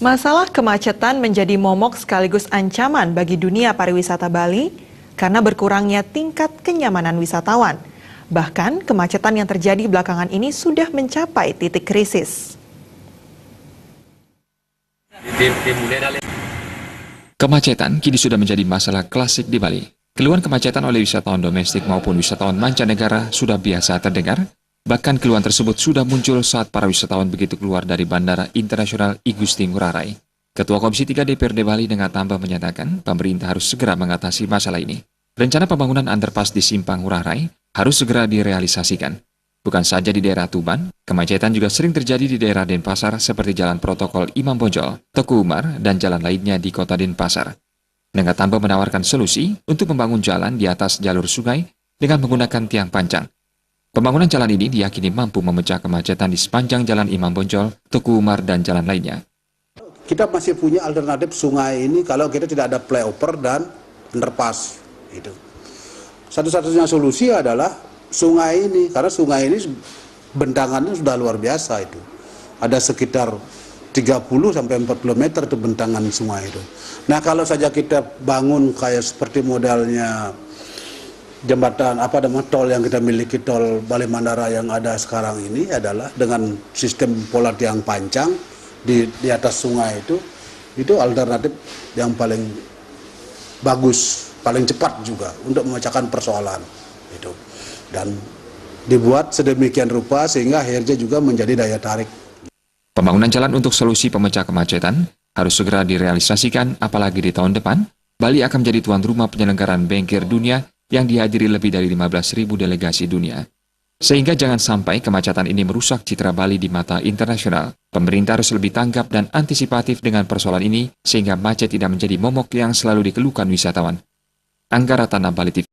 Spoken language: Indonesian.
Masalah kemacetan menjadi momok sekaligus ancaman bagi dunia pariwisata Bali karena berkurangnya tingkat kenyamanan wisatawan. Bahkan kemacetan yang terjadi belakangan ini sudah mencapai titik krisis. Kemacetan kini sudah menjadi masalah klasik di Bali. Keluhan kemacetan oleh wisatawan domestik maupun wisatawan mancanegara sudah biasa terdengar. Bahkan keluhan tersebut sudah muncul saat para wisatawan begitu keluar dari Bandara Internasional I Gusti Ngurah Rai. Ketua Komisi 3 DPRD Bali dengan tambah menyatakan pemerintah harus segera mengatasi masalah ini. Rencana pembangunan underpass di Simpang Ngurah Rai harus segera direalisasikan. Bukan saja di daerah Tuban, kemacetan juga sering terjadi di daerah Denpasar seperti Jalan Protokol Imam Bonjol, Teguh Umar, dan jalan lainnya di kota Denpasar. Dengan tambah menawarkan solusi untuk membangun jalan di atas jalur sungai dengan menggunakan tiang panjang. Pembangunan jalan ini diyakini mampu memecah kemacetan di sepanjang Jalan Imam Bonjol, Teguh Umar, dan jalan lainnya. Kita masih punya alternatif sungai ini kalau kita tidak ada flyover dan underpass. Gitu. Satu-satunya solusi adalah sungai ini, karena sungai ini bentangannya sudah luar biasa itu. Ada sekitar 30 sampai 40 meter itu bentangan sungai itu. Nah, kalau saja kita bangun kayak seperti modelnya jembatan tol yang kita miliki, tol Bali Mandara yang ada sekarang ini adalah dengan sistem pola tiang panjang di atas sungai itu alternatif yang paling bagus, paling cepat juga untuk memecahkan persoalan itu, dan dibuat sedemikian rupa sehingga akhirnya juga menjadi daya tarik. Pembangunan jalan untuk solusi pemecah kemacetan harus segera direalisasikan, apalagi di tahun depan Bali akan menjadi tuan rumah penyelenggaraan Bengkel Dunia yang dihadiri lebih dari 15.000 delegasi dunia. Sehingga jangan sampai kemacetan ini merusak citra Bali di mata internasional. Pemerintah harus lebih tanggap dan antisipatif dengan persoalan ini, sehingga macet tidak menjadi momok yang selalu dikeluhkan wisatawan. Angga Ratana, Bali TV.